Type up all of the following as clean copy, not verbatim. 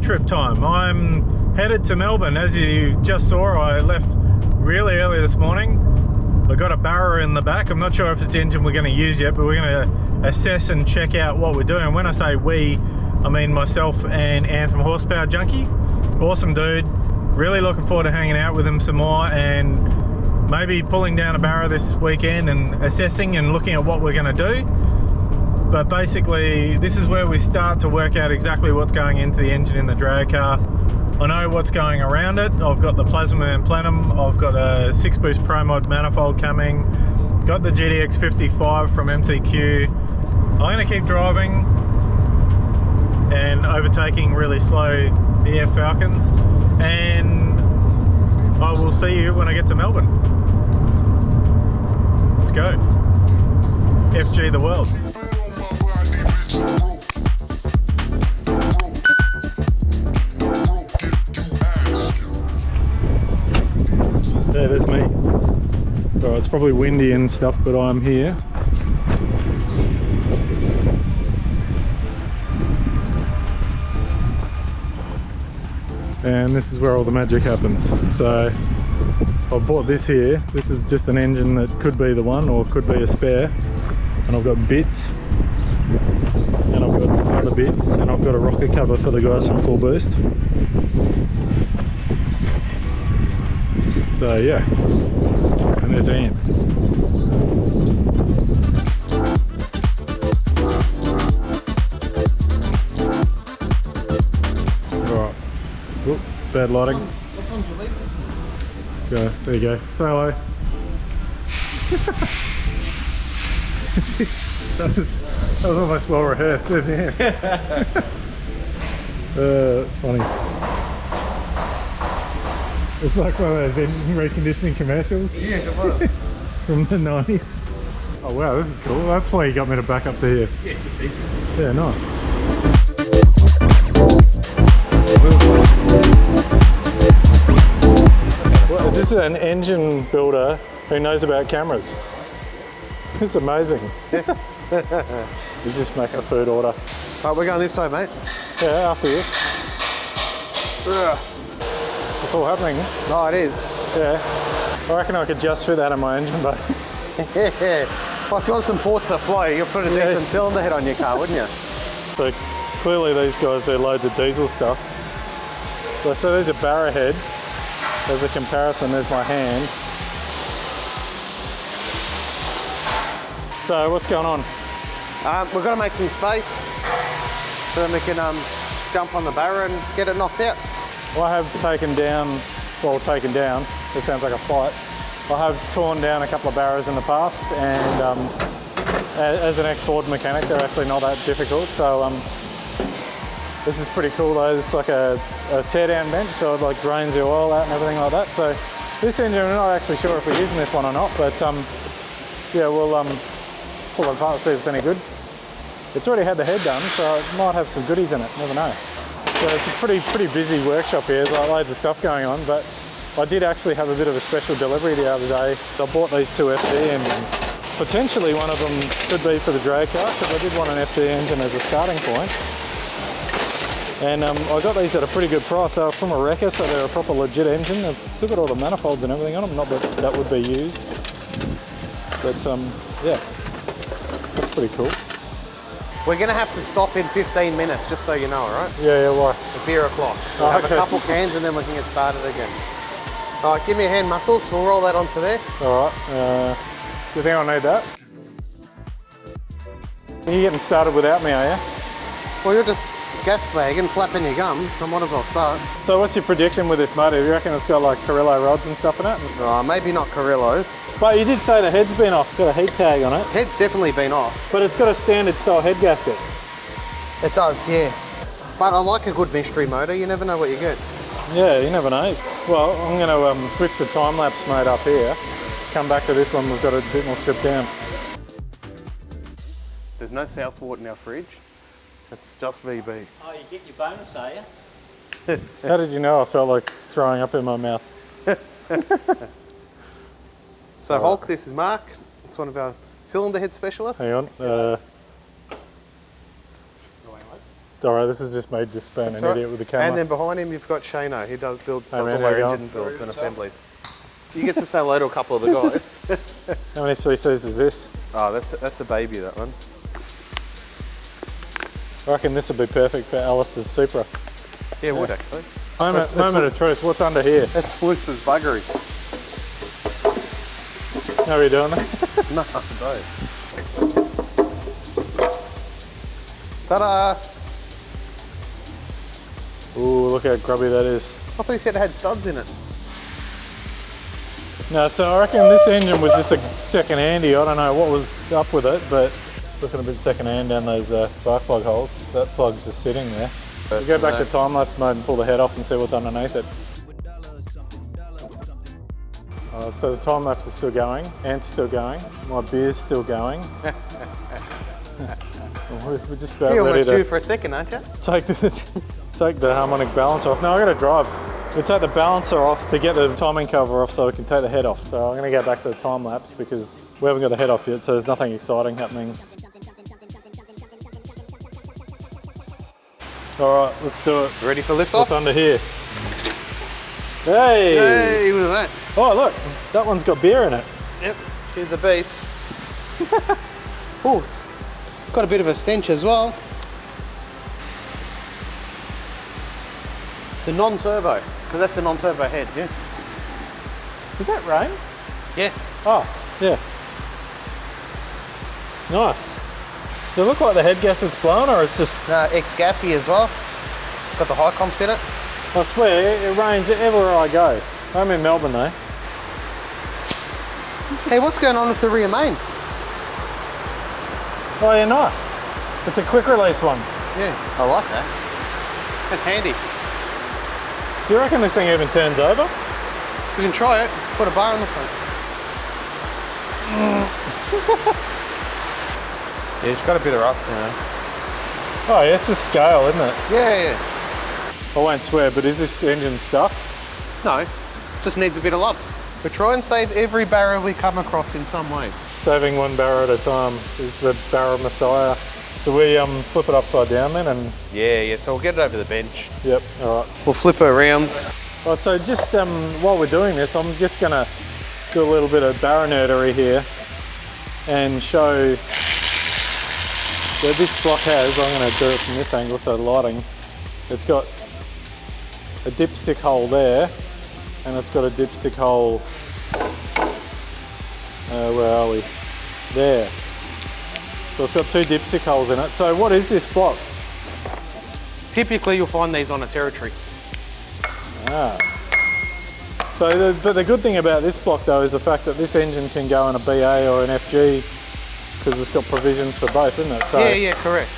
trip time. I'm headed to Melbourne. As you just saw, I left really early this morning. I got a Barra in the back. I'm not sure if it's the engine we're going to use yet, but we're going to assess and check out what we're doing. When I say we, I mean myself and Anthem Horsepower Junkie. Awesome dude. Really looking forward to hanging out with him some more and maybe pulling down a Barra this weekend and assessing and looking at what we're going to do. But basically, this is where we start to work out exactly what's going into the engine in the drag car. I know what's going around it. I've got the Plasma and Plenum. I've got a 6-boost Pro Mod manifold coming. Got the GTX 55 from MTQ. I'm going to keep driving and overtaking really slow EF Falcons. And I will see you when I get to Melbourne. Let's go. FG the world. Yeah, there's me. So it's probably windy and stuff, but I'm here. And this is where all the magic happens. So I bought this here. This is just an engine that could be the one or could be a spare. And I've got bits. And I've got other bits. And I've got a rocket cover for the guys from Full Boost. So yeah, and there's Ant. Alright, oop, bad lighting. What time did you leave this morning? Go, there you go. Say hello. that was almost well rehearsed, isn't it? It's funny. It's like one of those engine reconditioning commercials. Yeah, it was. From the 90s. Oh wow, this is cool. That's why you got me to back up to here. Yeah, just easy. Yeah, nice. Well, this is an engine builder who knows about cameras. This is amazing. He's just making a food order. Right, we're going this way, mate. Yeah, after you. Ugh. It's all happening. No, it is. Yeah. I reckon I could just fit that in my engine bay. Yeah. Well, if you want some ports of flow, you'll put a decent cylinder head on your car, wouldn't you? So clearly these guys do loads of diesel stuff. So there's a Barra head. There's a comparison, there's my hand. So what's going on? We've got to make some space so then we can jump on the Barra and get it knocked out. Well, I have taken down, it sounds like a fight. I have torn down a couple of Barras in the past, and as an ex-Ford mechanic, they're actually not that difficult. So this is pretty cool though. It's like a tear-down bench, so it like drains the oil out and everything like that. So this engine, we're not actually sure if we're using this one or not, but yeah, we'll pull it apart, see if it's any good. It's already had the head done, so it might have some goodies in it, never know. So it's a pretty busy workshop here. There's like loads of stuff going on, but I did actually have a bit of a special delivery the other day. I bought these two FD engines. Potentially one of them could be for the drag car, because I did want an FD engine as a starting point. And I got these at a pretty good price. They were from a wrecker, so they're a proper legit engine. They've still got all the manifolds and everything on them, not that that would be used. But yeah, that's pretty cool. We're going to have to stop in 15 minutes, just so you know, all right? Yeah, why? The beer o'clock. So we'll have a couple cans and then we can get started again. All right, give me a hand, Muscles. We'll roll that onto there. All right. Do you think I'll need that? You're getting started without me, are you? Well, you're just gas bagging, flapping your gums, so might as well start. So what's your prediction with this motor? You reckon it's got like Carrillo rods and stuff in it? Oh, maybe not Carrillos. But you did say the head's been off, got a heat tag on it. Head's definitely been off. But it's got a standard style head gasket. It does, yeah. But I like a good mystery motor, you never know what you get. Yeah, you never know. Well, I'm going to switch the time-lapse mode up here. Come back to this one, we've got a bit more stripped down. There's no Southwort in our fridge. It's just VB. Oh, you get your bonus, are you? How did you know I felt like throwing up in my mouth? So Hulk, this is Mark. It's one of our cylinder head specialists. Hang on. Alright, this is just made just an right. idiot with the camera. And then behind him, you've got Shano. He does all man, our how you engine builds and assemblies. You get to say hello to a couple of the guys. How many cc's is this? Oh, that's a baby, that one. I reckon this would be perfect for Alice's Supra. Yeah, it would actually. Moment of truth, what's under here? That's Luke's buggery. How are you doing that? No, don't. Ta-da! Ooh, look how grubby that is. I thought you said it had studs in it. No, so I reckon this engine was just a second-handy. I don't know what was up with it, but looking a bit second-hand down those spark plug holes. That plug's just sitting there. We'll go back to time-lapse mode and pull the head off and see what's underneath it. So the time-lapse is still going, Ant's still going, my beer's still going. We're just about You're ready almost to due for a second, aren't you? take the harmonic balancer off. No, I got to drive. We take the balancer off to get the timing cover off so we can take the head off. So I'm going to go back to the time lapse because we haven't got the head off yet, so there's nothing exciting happening. All right, let's do it. Ready for lift What's off? under here? Hey! Hey, look at that. Oh, look, that one's got beer in it. Yep, she's the beast. Oh, got a bit of a stench as well. It's a non-turbo, because that's a non-turbo head, yeah? Is that rain? Yeah. Oh, yeah. Nice. Does it look like the head gasket's blown or it's just... Ex-gassy as well. Got the high comps in it. I swear, it rains everywhere I go. I'm in Melbourne though. Hey, what's going on with the rear main? Oh yeah, nice. It's a quick release one. Yeah, I like that. That's handy. Do you reckon this thing even turns over? We can try it. Put a bar on the front. Yeah, it's got a bit of rust now. Oh yeah, it's a scale, isn't it? Yeah. I won't swear, but is this engine stuck? No, just needs a bit of love. We try and save every barrow we come across in some way. Saving one barrow at a time is the Barra Messiah. So we flip it upside down then and... Yeah, so we'll get it over the bench. Yep, all right. We'll flip her around. All right, so just while we're doing this, I'm just gonna do a little bit of Barra nerdery here and show that this block has, I'm gonna do it from this angle, so the lighting, it's got a dipstick hole there, and it's got a dipstick hole, where are we? There. So it's got two dipstick holes in it. So what is this block? Typically you'll find these on a territory. Ah. So but the good thing about this block though is the fact that this engine can go in a BA or an FG because it's got provisions for both, isn't it? So, Yeah, correct.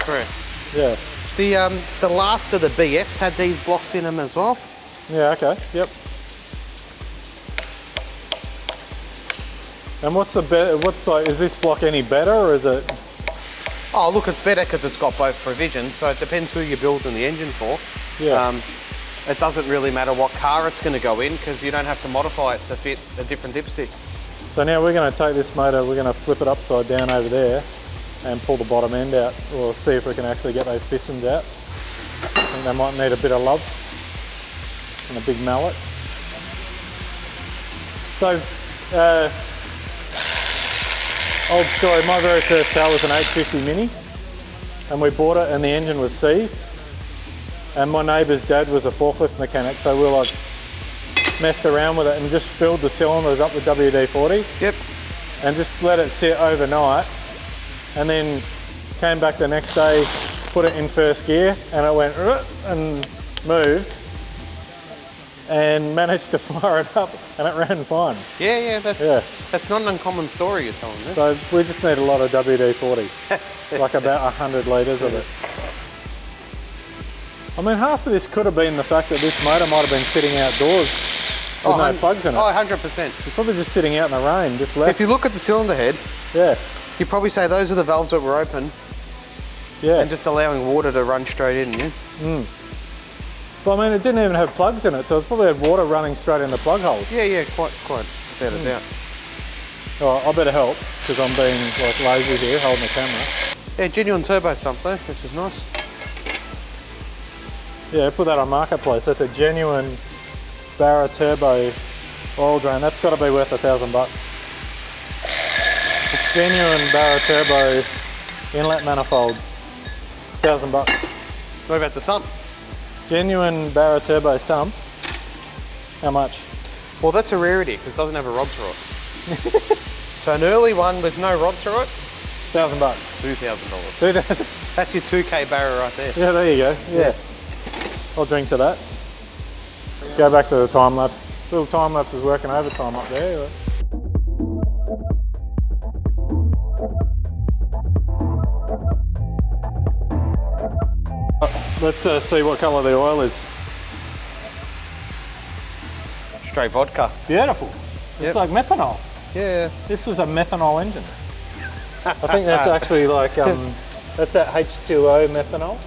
yeah. The last of the BFs had these blocks in them as well. Yeah, okay, yep. And what's is this block any better or is it? Oh, look, it's better because it's got both provisions, so it depends who you're building the engine for. Yeah. It doesn't really matter what car it's going to go in because you don't have to modify it to fit a different dipstick. So now we're going to take this motor, we're going to flip it upside down over there and pull the bottom end out. We'll see if we can actually get those pistons out. I think they might need a bit of love and a big mallet. So, old story, my very first car was an 850 Mini and we bought it and the engine was seized and my neighbour's dad was a forklift mechanic, so we like messed around with it and just filled the cylinders up with WD-40. Yep. And just let it sit overnight and then came back the next day, put it in first gear and it went and moved and managed to fire it up and it ran fine. Yeah, that's not an uncommon story you're telling me. So we just need a lot of WD-40, like about 100 litres of it. I mean, half of this could have been the fact that this motor might have been sitting outdoors with no plugs in it. Oh, 100%. It's probably just sitting out in the rain, just left. If you look at the cylinder head, Yeah, you'd probably say those are the valves that were open yeah. and just allowing water to run straight in, yeah? Well, I mean, it didn't even have plugs in it, so it probably had water running straight in the plug holes. Yeah, quite, without a doubt. Oh, I better help, because I'm being like lazy here, holding the camera. Yeah, genuine turbo sump though, which is nice. Yeah, put that on Marketplace. That's a genuine Barra turbo oil drain. That's got to be worth $1,000. It's genuine Barra turbo inlet manifold. $1,000. What about the sump? Genuine Barra turbo sump. How much? Well, that's a rarity because it doesn't have a rod through it. So an early one with no rod through it, $1,000. $2,000. $2,000. That's your 2K Barra right there. Yeah, there you go. Yeah. I'll drink to that. Go back to the time lapse. Little time lapse is working overtime up there. Let's see what colour the oil is. Straight vodka. Beautiful. It's like methanol. Yeah. This was a methanol engine. I think that's actually like, that's that H2O methanol.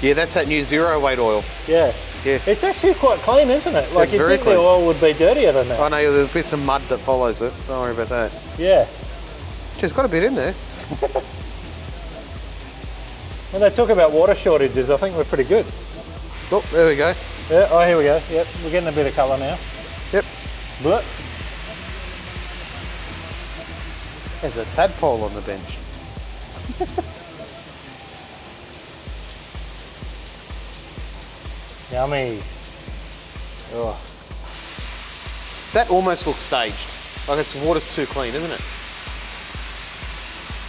Yeah, that's that new zero weight oil. Yeah. Yeah. It's actually quite clean, isn't it? Like, you'd very think clean. the oil would be dirtier than that. I know, there's a bit of mud that follows it. Don't worry about that. Yeah. It's got a bit in there. When they talk about water shortages, I think we're pretty good. Oh, there we go. Yeah, oh, here we go. Yep, we're getting a bit of colour now. Yep. But There's a tadpole on the bench. yummy. Oh. That almost looks staged. Like its water's too clean, isn't it?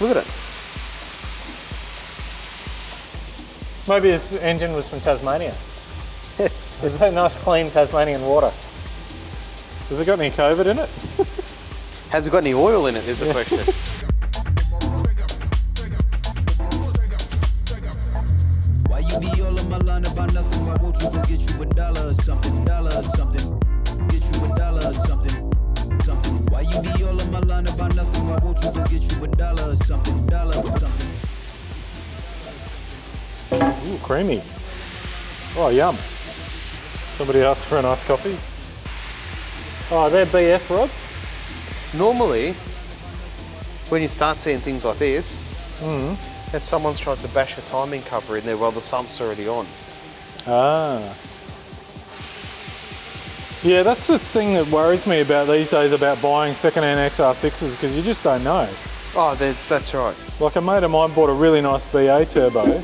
Look at it. Maybe his engine was from Tasmania. It's that nice, clean Tasmanian water. Has it got any COVID in it? Has it got any oil in it, is the question. Why you be all on my line about nothing? Why won't you go get you $1 or something? Get you $1 or something. Why you be all on my line about nothing? Why won't you go get you $1 or something? Ooh, creamy. Oh, yum. Somebody asked for a nice coffee. Oh, they're BF rods? Normally, when you start seeing things like this, that someone's tried to bash a timing cover in there while the sump's already on. Ah. Yeah, that's the thing that worries me about these days about buying second-hand XR6s, because you just don't know. Oh, that's right. Like, a mate of mine bought a really nice BA turbo,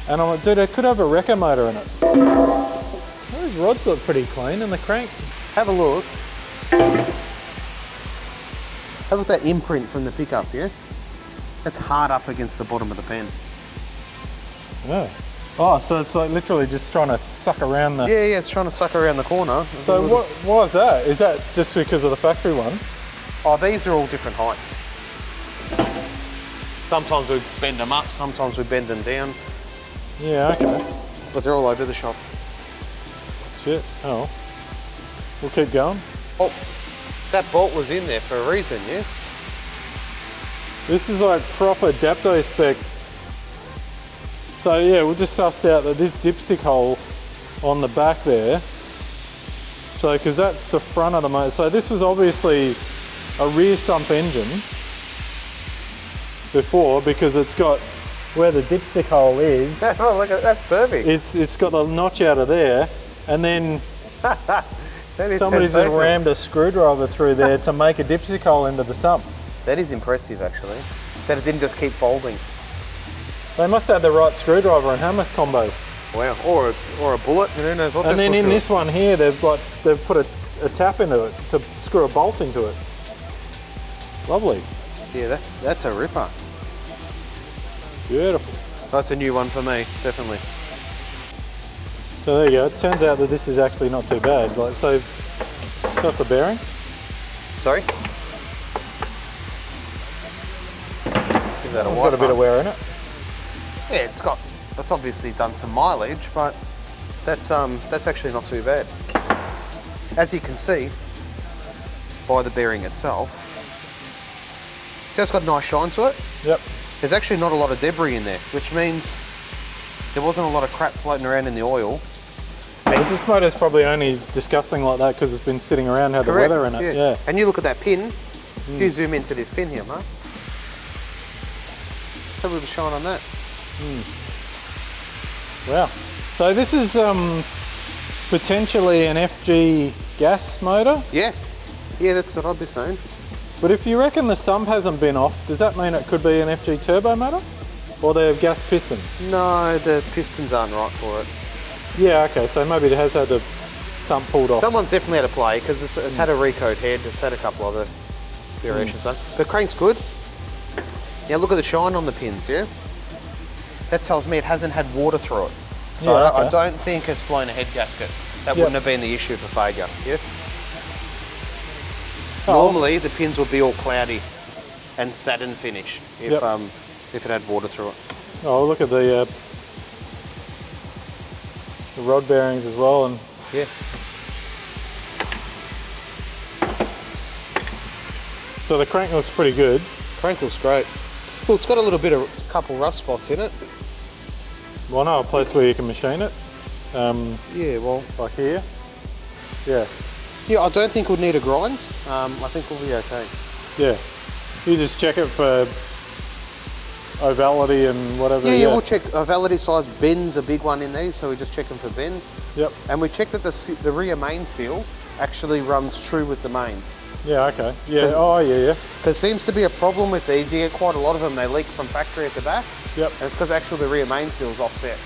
and I'm like, dude, it could have a wrecker motor in it. Those rods look pretty clean, and the crank. Have a look. Have a look at that imprint from the pickup, yeah? That's hard up against the bottom of the pen. Yeah. Oh, so it's like literally just trying to suck around the... Yeah, it's trying to suck around the corner. So why is that? Is that just because of the factory one? Oh, these are all different heights. Sometimes we bend them up, sometimes we bend them down. Yeah, okay. But they're all over the shop. Shit. Oh. We'll keep going. Oh, that bolt was in there for a reason, yeah? This is like proper Dapto spec. So yeah, we just sussed out that this dipstick hole on the back there. So, because that's the front of the motor. So this was obviously a rear sump engine before, because it's got where the dipstick hole is. Oh, look at that's perfect. It's got the notch out of there, and then somebody's just rammed a screwdriver through there to make a dipstick hole into the sump. That is impressive, actually. That it didn't just keep folding. They must have the right screwdriver and hammer combo. Wow, or a bullet, and who knows what. And then in this one here, they've put a tap into it to screw a bolt into it. Lovely. Yeah, that's a ripper. Beautiful. That's a new one for me, definitely. So there you go. It turns out that this is actually not too bad. Like, so that's the bearing. Sorry? Is that It's got a bit of wear in it. Yeah, that's obviously done some mileage, but that's actually not too bad. As you can see by the bearing itself, see how it's got a nice shine to it? Yep. There's actually not a lot of debris in there, which means there wasn't a lot of crap floating around in the oil. But this motor's probably only disgusting like that because it's been sitting around, had the weather in it. Yeah. And you look at that pin, if you zoom into this pin here, Mark. Have a little shine on that. Wow. So this is potentially an FG gas motor, Yeah, that's what I'd be saying. but if you reckon the sump hasn't been off, does that mean it could be an FG turbo motor? Or they have gas pistons? No, the pistons aren't right for it. Yeah, okay, so maybe it has had the sump pulled off. Someone's definitely had a play because it's had a recoat head, it's had a couple other variations done. The crank's good. Now look at the shine on the pins, yeah? That tells me it hasn't had water through it. So Yeah, I okay. don't think it's blown a head gasket. That wouldn't have been the issue for failure, yeah? Oh. Normally the pins would be all cloudy and satin finish if it had water through it. Oh, look at the rod bearings as well, and Yeah. so the crank looks pretty good. Crank looks great. Well, it's got a couple rust spots in it. Well, I know a place where you can machine it, Yeah, well, like here. Yeah, yeah, I don't think we'll need a grind. I think we'll be okay. yeah. You just check it for ovality and whatever. Yeah, we'll check validity size. Bend's a big one in these, so we just check them for bend. Yep. And we check that the rear main seal actually runs true with the mains. Yeah, okay. Yeah, oh yeah. There seems to be a problem with these. You get quite a lot of them. They leak from factory at the back. Yep. And it's because actually the rear main seal's offset,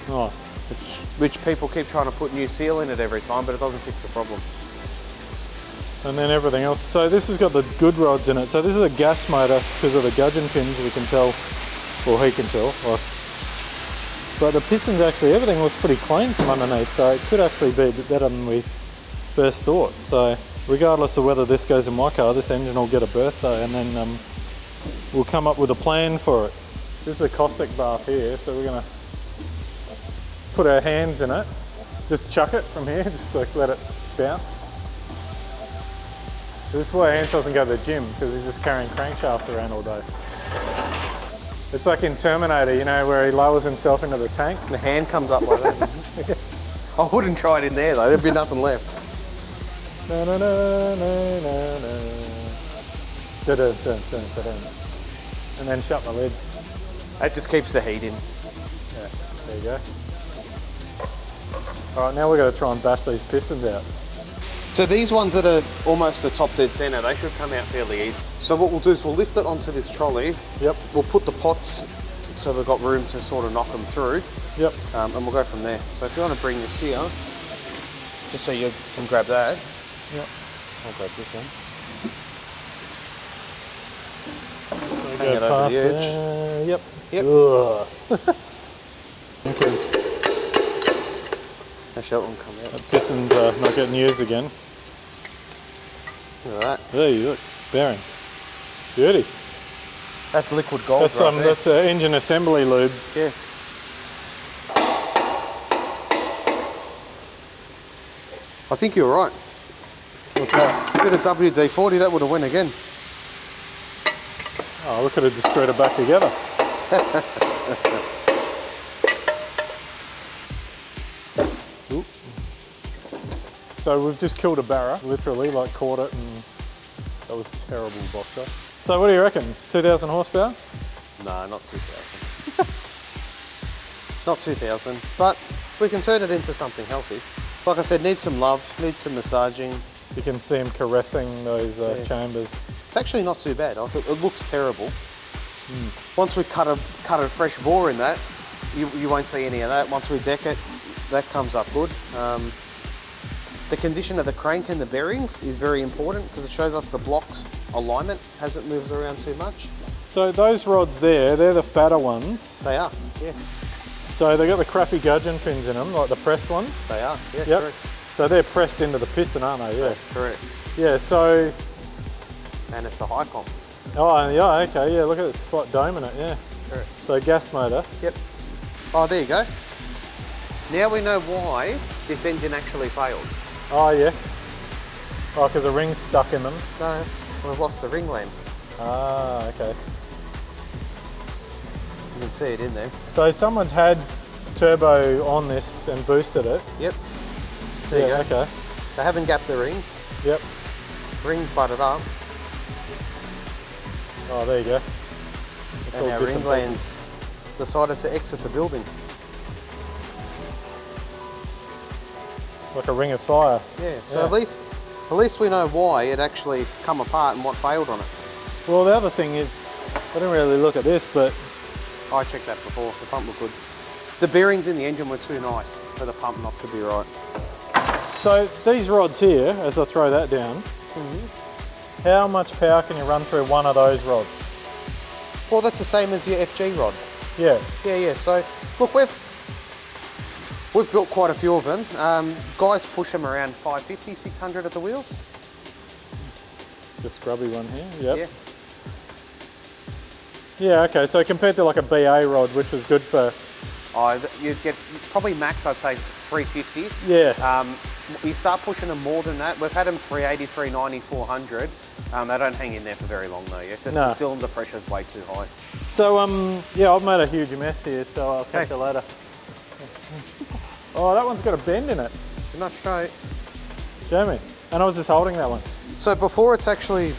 Nice. which people keep trying to put new seal in it every time, but it doesn't fix the problem. And then everything else. So this has got the good rods in it. So this is a gas motor because of the gudgeon pins, we can tell, or he can tell. But the pistons actually, everything looks pretty clean from underneath, so it could actually be a bit better than we first thought. So regardless of whether this goes in my car, this engine will get a birthday, and then we'll come up with a plan for it. This is a caustic bath here, so we're gonna put our hands in it, just chuck it from here, just like let it bounce. This is why Ant doesn't go to the gym, because he's just carrying crankshafts around all day. It's like in Terminator, you know, where he lowers himself into the tank. The hand comes up like that. I wouldn't try it in there though, there'd be nothing left. Na, na, na, na, na, na. Da, da, da, da, da, da. And then shut the lid. That just keeps the heat in. Yeah, there you go. All right, now we're going to try and bash these pistons out. So these ones that are almost the top dead centre, they should come out fairly easy. So what we'll do is we'll lift it onto this trolley. Yep. We'll put the pots so we've got room to sort of knock them through. Yep. And we'll go from there. So if you want to bring this here, just so you can grab that. Yep. I'll grab this one. So we Hang go it over past the edge. there. Yep. Yep. Ugh. Because Actually, that one come out. the pistons are not getting used again. Look at that. There you look, bearing. Beauty. That's liquid gold That's right there. that's engine assembly lube. Yeah. I think you're right. What's that? Bit of WD-40, that would have went again. Oh, we could have just screwed it back together. Oop. So we've just killed a Barra, literally, like caught it, and that was terrible, Boxer. So what do you reckon? 2,000 horsepower? No, not 2,000. Not 2,000, but we can turn it into something healthy. Like I said, needs some love, needs some massaging. You can see him caressing those chambers. It's actually not too bad. It looks terrible. Once we cut a fresh bore in that, you won't see any of that. Once we deck it, that comes up good. The condition of the crank and the bearings is very important because it shows us the block alignment hasn't moved around too much. So those rods there, they're the fatter ones. They are, yeah. So they got the crappy gudgeon pins in them, like the pressed ones. They are, yeah, Yep. correct. So they're pressed into the piston, aren't they? Yeah. Correct. Yeah, so... And it's a high comp. Oh, yeah, okay, yeah, look at it, slight dome in it, yeah. Correct. So gas motor. Yep. Oh, there you go. Now we know why this engine actually failed. Oh, yeah. Oh, because the ring's stuck in them. No, we've lost the ring land. Ah, okay. You can see it in there. So someone's had turbo on this and boosted it. Yep. There you go. Okay. They haven't gapped the rings. Yep. Rings butted up. Oh, there you go. And our ring lands decided to exit the building. like a ring of fire. Yeah, so at least we know why it actually come apart and what failed on it. Well, the other thing is, I didn't really look at this, but I checked that before, the pump looked good. The bearings in the engine were too nice for the pump not to be right. so these rods here, as I throw that down, how much power can you run through one of those rods? Well, that's the same as your FG rod. Yeah. Yeah, so look, we've built quite a few of them. Guys push them around 550, 600 at the wheels. The scrubby one here, yep. Yeah. Yeah, okay, so compared to like a BA rod, which was good for... You'd get probably max, I'd say 350. Yeah. You start pushing them more than that. We've had them 380, 390, 400. They don't hang in there for very long though. The cylinder pressure is way too high. So, yeah, I've made a huge mess here, so I'll catch you later. Oh, that one's got a bend in it. You're not straight. Show me. And I was just holding that one. So before it's actually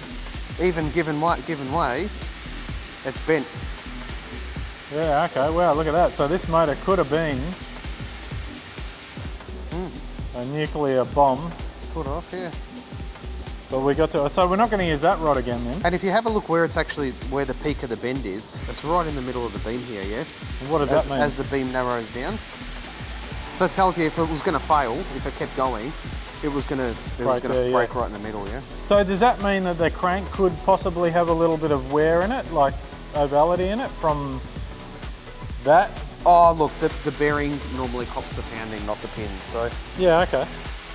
even given way, it's bent. Yeah, okay, wow, look at that. So this motor could have been a nuclear bomb. Put off, yeah. But we got to, so we're not going to use that rod again then. And if you have a look where it's actually, where the peak of the bend is, it's right in the middle of the beam here, yeah? And what does that mean? As the beam narrows down. So it tells you if it was going to fail, if it kept going, it was going to break right in the middle, yeah? So does that mean that the crank could possibly have a little bit of wear in it, like ovality in it from that? Oh, look, the bearing normally cops the pounding, not the pin, so... Yeah, okay.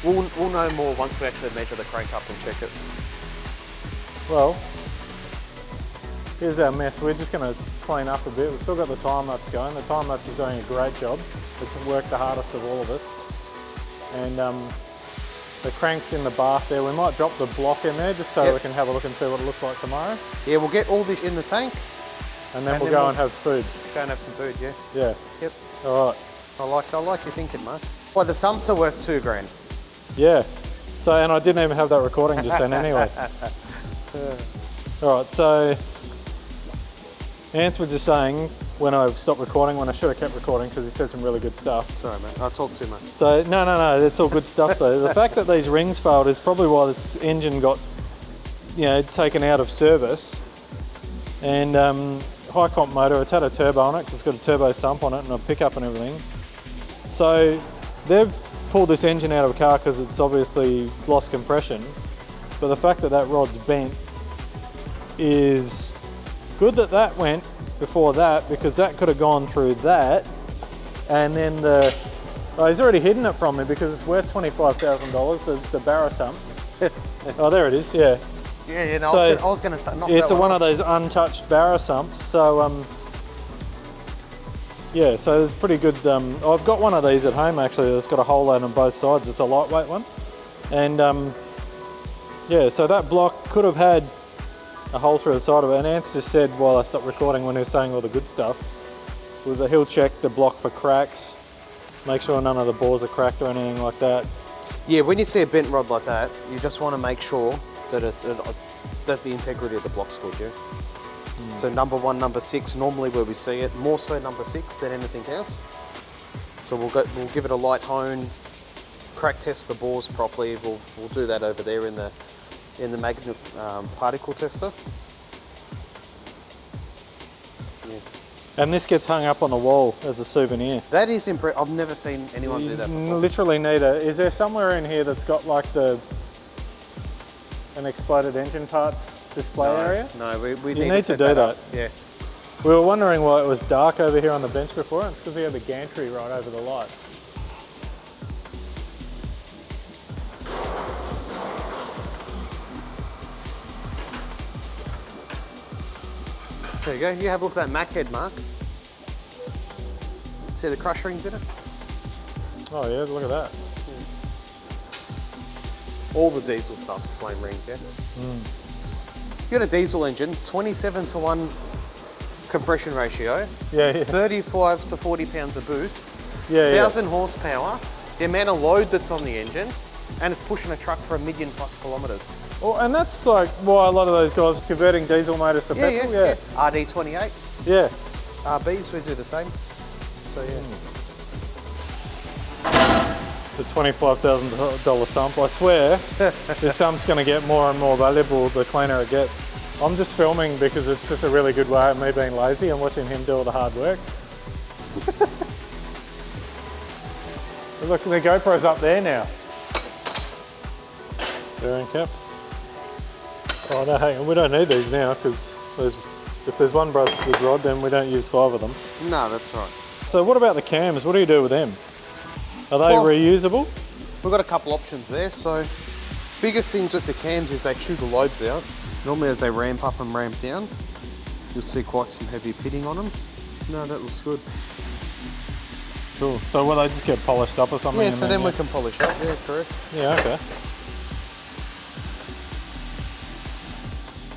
We'll know more once we actually measure the crank up and check it. Well, here's our mess. We're just going to clean up a bit. We've still got the time lapse going. The time lapse is doing a great job. It's worked the hardest of all of us. And the crank's in the bath there. We might drop the block in there just so we can have a look and see what it looks like tomorrow. Yeah, we'll get all this in the tank. And then we'll go and have food. Go and have some food, yeah. Yeah. Yep. All right. I like your thinking, mate. Well, the sumps are worth $2,000. Yeah. So, and I didn't even have that recording just then anyway. All right, so Ants was just saying when I stopped recording, when I should have kept recording because he said some really good stuff. Sorry, mate. I talk too much. So, no, it's all good stuff. So the fact that these rings failed is probably why this engine got, taken out of service. And high comp motor, it's had a turbo on it because it's got a turbo sump on it and a pickup and everything. So they've pulled this engine out of a car because it's obviously lost compression, but the fact that that rod's bent is good that that went before that, because that could have gone through that, and then he's already hidden it from me because it's worth $25,000, the Barra sump. Oh, there it is, yeah. Yeah, no, so I was going to knock it's that one of those untouched Barra sumps, so yeah, so it's pretty good. I've got one of these at home actually that's got a hole out on both sides. It's a lightweight one. And yeah, so that block could have had a hole through the side of it. And Ants just said while I stopped recording when he was saying all the good stuff, was that he'll check the block for cracks, make sure none of the bores are cracked or anything like that. Yeah, when you see a bent rod like that, you just want to make sure that that the integrity of the block's good, yeah? So number 1, number 6, normally where we see it, more so number 6 than anything else. So we'll give it a light hone, crack test the bores properly. We'll do that over there in the magnet particle tester. Yeah. And this gets hung up on the wall as a souvenir. That is impressive. I've never seen anyone do that before. Literally neither. Is there somewhere in here that's got like an exploded engine parts display area? No, we need to do that. Yeah. We were wondering why it was dark over here on the bench before, and it's because we had the gantry right over the lights. There you go. You have a look at that Mac head, Mark. See the crush rings in it? Oh yeah, look at that. All the diesel stuff's flame rings, yeah? You got a diesel engine, 27:1 compression ratio, Yeah, yeah. 35 to 40 pounds of boost, Yeah, 1,000 horsepower, the amount of load that's on the engine, and it's pushing a truck for 1 million+ kilometres. Well, and that's like why a lot of those guys are converting diesel motors to petrol. Yeah. RD28, Yeah. RBs, we do the same. So yeah. the $25,000 sump. I swear, this sump's going to get more and more valuable the cleaner it gets. I'm just filming because it's just a really good way of me being lazy and watching him do all the hard work. Look, the GoPro's up there now. Bearing caps. Oh no, hang on, we don't need these now because if there's one busted rod, then we don't use 5 of them. No, that's right. So what about the cams? What do you do with them? Are they Well, reusable? We've got a couple options there. So biggest things with the cams is they chew the lobes out. Normally as they ramp up and ramp down, you'll see quite some heavy pitting on them. No, that looks good. Cool. So will they just get polished up or something? Yeah, so then we can polish up. Yeah, correct. Yeah, okay.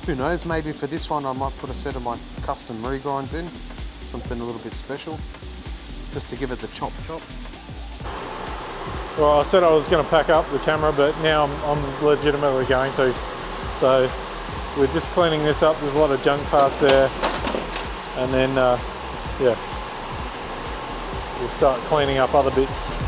Who knows, maybe for this one I might put a set of my custom regrinds in. Something a little bit special. Just to give it the chop chop. Well, I said I was going to pack up the camera, but now I'm legitimately going to. So we're just cleaning this up. There's a lot of junk parts there. And then, yeah, we'll start cleaning up other bits.